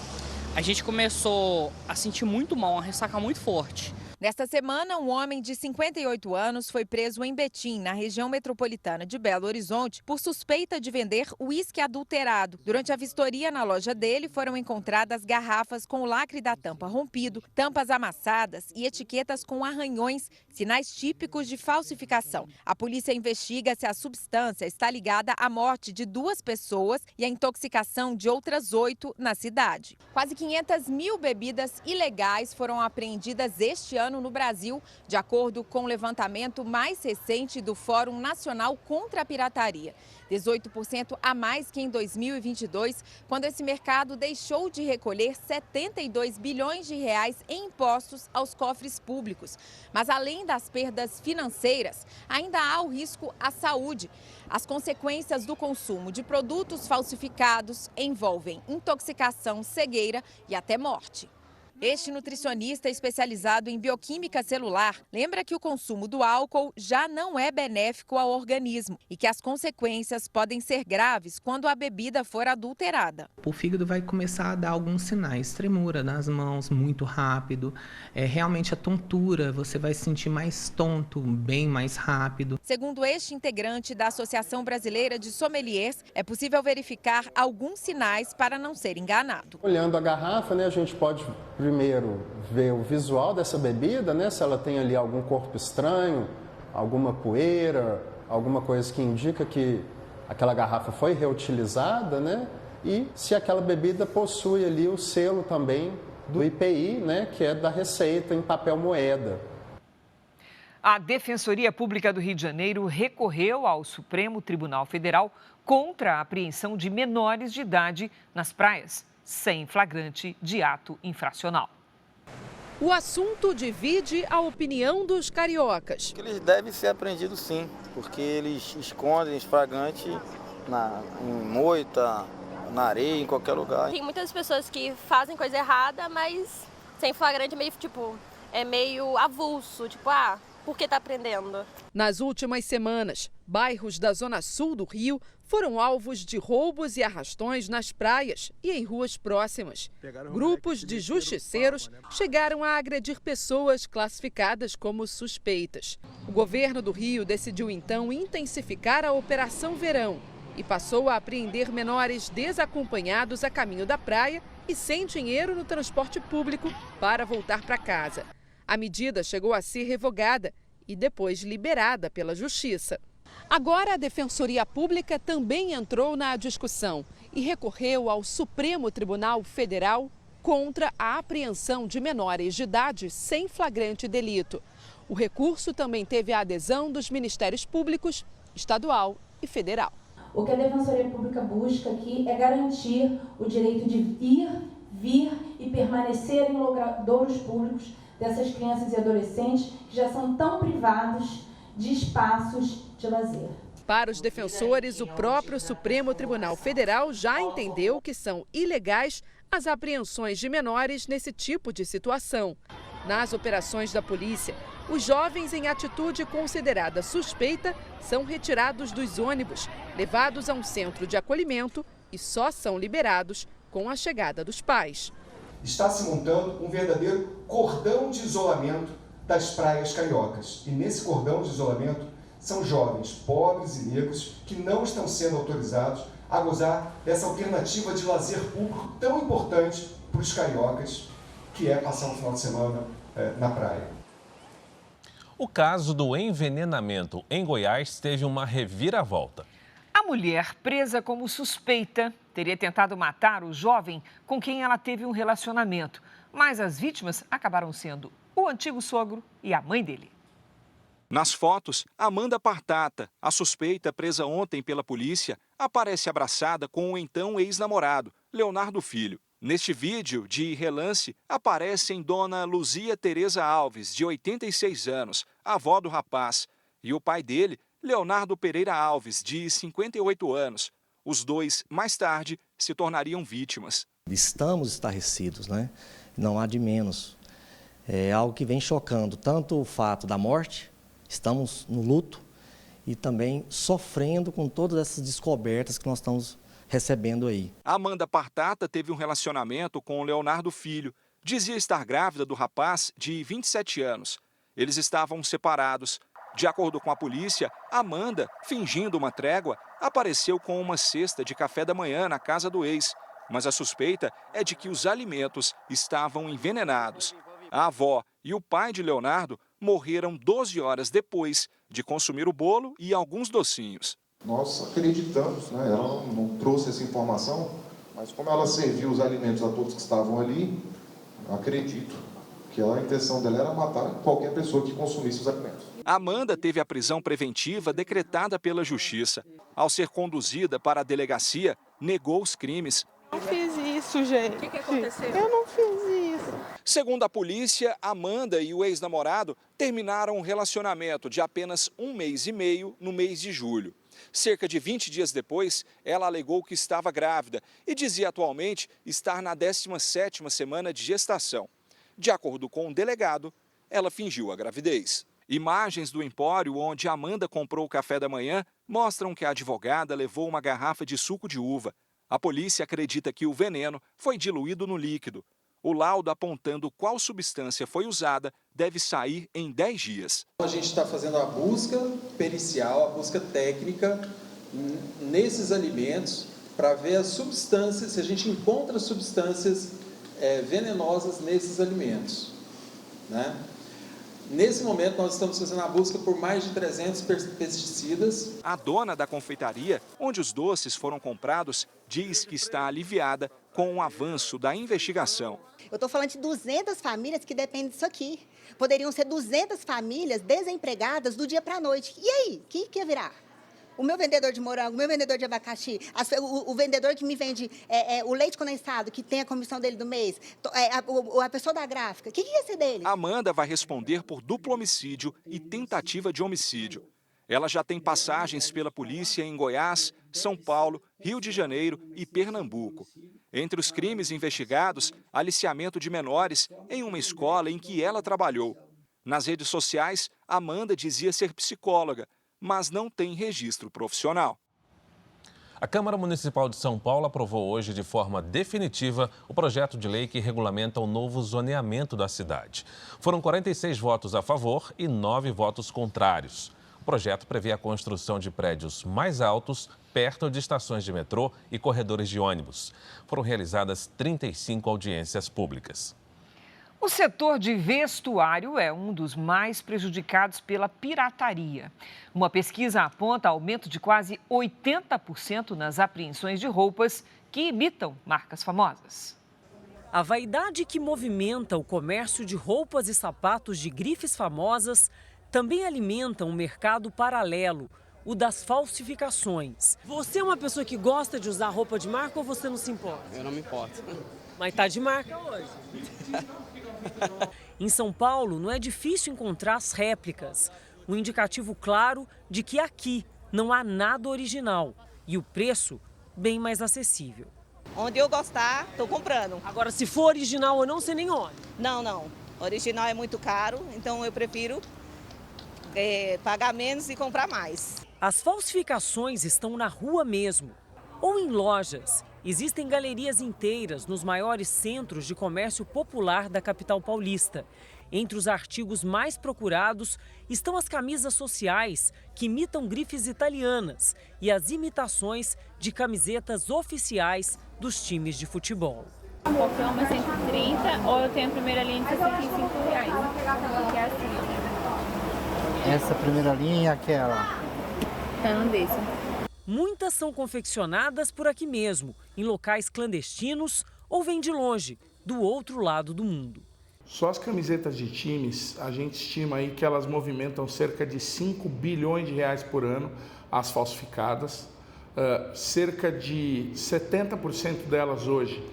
a gente começou a sentir muito mal, uma ressaca muito forte. Nesta semana, um homem de 58 anos foi preso em Betim, na região metropolitana de Belo Horizonte, por suspeita de vender uísque adulterado. Durante a vistoria na loja dele, foram encontradas garrafas com o lacre da tampa rompido, tampas amassadas e etiquetas com arranhões, sinais típicos de falsificação. A polícia investiga se a substância está ligada à morte de 2 pessoas e à intoxicação de outras 8 na cidade. Quase 500 mil bebidas ilegais foram apreendidas este ano no Brasil, de acordo com o levantamento mais recente do Fórum Nacional contra a Pirataria. 18% a mais que em 2022, quando esse mercado deixou de recolher 72 bilhões de reais em impostos aos cofres públicos. Mas além das perdas financeiras, ainda há o risco à saúde. As consequências do consumo de produtos falsificados envolvem intoxicação, cegueira e até morte. Este nutricionista especializado em bioquímica celular lembra que o consumo do álcool já não é benéfico ao organismo e que as consequências podem ser graves quando a bebida for adulterada. O fígado vai começar a dar alguns sinais, tremura nas mãos muito rápido, realmente a tontura, você vai se sentir mais tonto, bem mais rápido. Segundo este integrante da Associação Brasileira de Sommeliers, é possível verificar alguns sinais para não ser enganado. Olhando a garrafa, a gente pode primeiro ver o visual dessa bebida, se ela tem ali algum corpo estranho, alguma poeira, alguma coisa que indica que aquela garrafa foi reutilizada, e se aquela bebida possui ali o selo também do IPI, que é da Receita em papel moeda. A Defensoria Pública do Rio de Janeiro recorreu ao Supremo Tribunal Federal contra a apreensão de menores de idade nas praias, sem flagrante de ato infracional. O assunto divide a opinião dos cariocas. Eles devem ser apreendidos sim, porque eles escondem flagrante em moita, na areia, em qualquer lugar. Tem muitas pessoas que fazem coisa errada, mas sem flagrante é meio avulso, por que tá prendendo? Nas últimas semanas, bairros da zona sul do Rio foram alvos de roubos e arrastões nas praias e em ruas próximas. Grupos de justiceiros chegaram a agredir pessoas classificadas como suspeitas. O governo do Rio decidiu então intensificar a Operação Verão e passou a apreender menores desacompanhados a caminho da praia e sem dinheiro no transporte público para voltar para casa. A medida chegou a ser revogada e depois liberada pela Justiça. Agora, a Defensoria Pública também entrou na discussão e recorreu ao Supremo Tribunal Federal contra a apreensão de menores de idade sem flagrante delito. O recurso também teve a adesão dos Ministérios Públicos, Estadual e Federal. O que a Defensoria Pública busca aqui é garantir o direito de vir e permanecer em logradouros públicos dessas crianças e adolescentes que já são tão privados de espaços de lazer. Para os defensores, o próprio Supremo Tribunal Federal já entendeu que são ilegais as apreensões de menores nesse tipo de situação. Nas operações da polícia, os jovens em atitude considerada suspeita são retirados dos ônibus, levados a um centro de acolhimento e só são liberados com a chegada dos pais. Está se montando um verdadeiro cordão de isolamento das praias cariocas. E nesse cordão de isolamento são jovens pobres e negros que não estão sendo autorizados a gozar dessa alternativa de lazer público tão importante para os cariocas, que é passar um final de semana na praia. O caso do envenenamento em Goiás teve uma reviravolta. A mulher presa como suspeita teria tentado matar o jovem com quem ela teve um relacionamento, mas as vítimas acabaram sendo o antigo sogro e a mãe dele. Nas fotos, Amanda Partata, a suspeita presa ontem pela polícia, aparece abraçada com o então ex-namorado, Leonardo Filho. Neste vídeo, de relance, aparecem Dona Luzia Tereza Alves, de 86 anos, avó do rapaz, e o pai dele, Leonardo Pereira Alves, de 58 anos. Os dois, mais tarde, se tornariam vítimas. Estamos estarrecidos, né? Não há de menos. É algo que vem chocando, tanto o fato da morte, estamos no luto, e também sofrendo com todas essas descobertas que nós estamos recebendo aí. Amanda Partata teve um relacionamento com o Leonardo Filho. Dizia estar grávida do rapaz de 27 anos. Eles estavam separados. De acordo com a polícia, Amanda, fingindo uma trégua, apareceu com uma cesta de café da manhã na casa do ex. Mas a suspeita é de que os alimentos estavam envenenados. A avó e o pai de Leonardo morreram 12 horas depois de consumir o bolo e alguns docinhos. Nós acreditamos, né? Ela não trouxe essa informação, mas como ela serviu os alimentos a todos que estavam ali, acredito que a intenção dela era matar qualquer pessoa que consumisse os alimentos. Amanda teve a prisão preventiva decretada pela Justiça. Ao ser conduzida para a delegacia, negou os crimes. Eu não fiz isso, gente. O que aconteceu? Eu não fiz isso. Segundo a polícia, Amanda e o ex-namorado terminaram um relacionamento de apenas 1 mês e meio no mês de julho. Cerca de 20 dias depois, ela alegou que estava grávida e dizia atualmente estar na 17ª semana de gestação. De acordo com um delegado, ela fingiu a gravidez. Imagens do empório onde Amanda comprou o café da manhã mostram que a advogada levou uma garrafa de suco de uva. A polícia acredita que o veneno foi diluído no líquido. O laudo apontando qual substância foi usada deve sair em 10 dias. A gente está fazendo a busca pericial, a busca técnica nesses alimentos para ver as substâncias, se a gente encontra substâncias venenosas nesses alimentos, né? Nesse momento, nós estamos fazendo a busca por mais de 300 pesticidas. A dona da confeitaria, onde os doces foram comprados, diz que está aliviada com o avanço da investigação. Eu estou falando de 200 famílias que dependem disso aqui. Poderiam ser 200 famílias desempregadas do dia para a noite. E aí, o que ia virar? O meu vendedor de morango, o meu vendedor de abacaxi, o vendedor que me vende o leite condensado, que tem a comissão dele do mês, a pessoa da gráfica, o que ia ser dele? Amanda vai responder por duplo homicídio e tentativa de homicídio. Ela já tem passagens pela polícia em Goiás, São Paulo, Rio de Janeiro e Pernambuco. Entre os crimes investigados, aliciamento de menores em uma escola em que ela trabalhou. Nas redes sociais, Amanda dizia ser psicóloga, mas não tem registro profissional. A Câmara Municipal de São Paulo aprovou hoje de forma definitiva o projeto de lei que regulamenta o novo zoneamento da cidade. Foram 46 votos a favor e 9 votos contrários. O projeto prevê a construção de prédios mais altos, perto de estações de metrô e corredores de ônibus. Foram realizadas 35 audiências públicas. O setor de vestuário é um dos mais prejudicados pela pirataria. Uma pesquisa aponta aumento de quase 80% nas apreensões de roupas que imitam marcas famosas. A vaidade que movimenta o comércio de roupas e sapatos de grifes famosas também alimenta um mercado paralelo, o das falsificações. Você é uma pessoa que gosta de usar roupa de marca ou você não se importa? Eu não me importo. Mas tá de marca hoje. Em São Paulo, não é difícil encontrar as réplicas. Um indicativo claro de que aqui não há nada original e o preço bem mais acessível. Onde eu gostar, estou comprando. Agora, se for original ou não, você nem olha. Não. Original é muito caro, então eu prefiro pagar menos e comprar mais. As falsificações estão na rua mesmo ou em lojas. Existem galerias inteiras nos maiores centros de comércio popular da capital paulista. Entre os artigos mais procurados estão as camisas sociais, que imitam grifes italianas, e as imitações de camisetas oficiais dos times de futebol. Qualquer uma é 130 ou eu tenho a primeira linha de R$ 65. Que é assim. Essa primeira linha e aquela? É um desse. Muitas são confeccionadas por aqui mesmo, em locais clandestinos ou vêm de longe, do outro lado do mundo. Só as camisetas de times, a gente estima aí que elas movimentam cerca de 5 bilhões de reais por ano, as falsificadas. Cerca de 70% delas hoje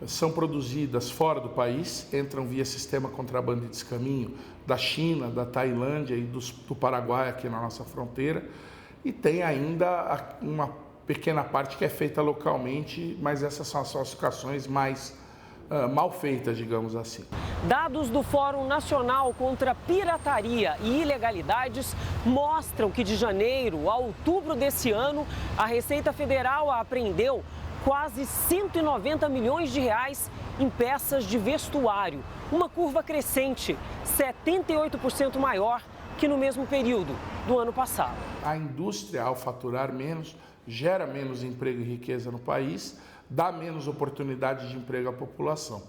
são produzidas fora do país, entram via sistema contrabando e descaminho da China, da Tailândia e do Paraguai aqui na nossa fronteira. E tem ainda uma pequena parte que é feita localmente, mas essas são as falsificações mais mal feitas, digamos assim. Dados do Fórum Nacional contra Pirataria e Ilegalidades mostram que de janeiro a outubro desse ano, a Receita Federal apreendeu quase 190 milhões de reais em peças de vestuário. Uma curva crescente, 78% maior que no mesmo período do ano passado. A indústria, ao faturar menos, gera menos emprego e riqueza no país, dá menos oportunidade de emprego à população.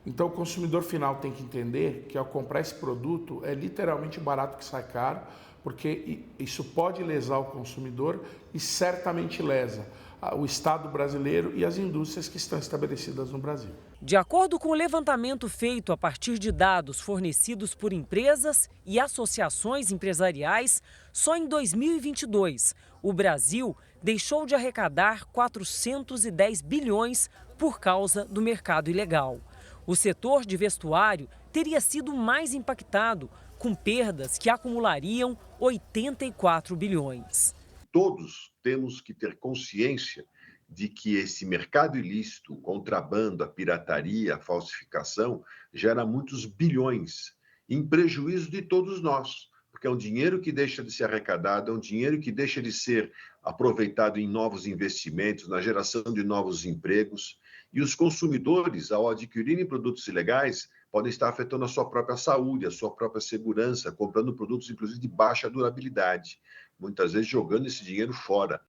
Então o consumidor final tem que entender que ao comprar esse produto é literalmente barato que sai caro, porque isso pode lesar o consumidor e certamente lesa o Estado brasileiro e as indústrias que estão estabelecidas no Brasil. De acordo com o levantamento feito a partir de dados fornecidos por empresas e associações empresariais, só em 2022 o Brasil deixou de arrecadar 410 bilhões por causa do mercado ilegal. O setor de vestuário teria sido mais impactado, com perdas que acumulariam 84 bilhões. Todos temos que ter consciência de que esse mercado ilícito, o contrabando, a pirataria, a falsificação, gera muitos bilhões em prejuízo de todos nós, porque é um dinheiro que deixa de ser arrecadado, é um dinheiro que deixa de ser aproveitado em novos investimentos, na geração de novos empregos, e os consumidores, ao adquirirem produtos ilegais, podem estar afetando a sua própria saúde, a sua própria segurança, comprando produtos, inclusive, de baixa durabilidade, muitas vezes jogando esse dinheiro fora.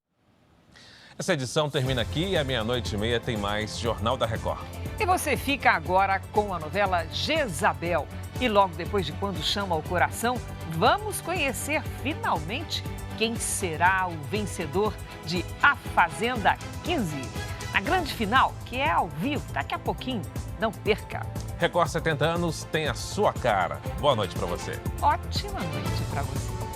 Essa edição termina aqui e à 00:30 tem mais Jornal da Record. E você fica agora com a novela Jezabel. E logo depois de Quando Chama o Coração, vamos conhecer finalmente quem será o vencedor de A Fazenda 15. Na grande final, que é ao vivo, daqui a pouquinho. Não perca. Record 70 anos tem a sua cara. Boa noite para você. Ótima noite para você.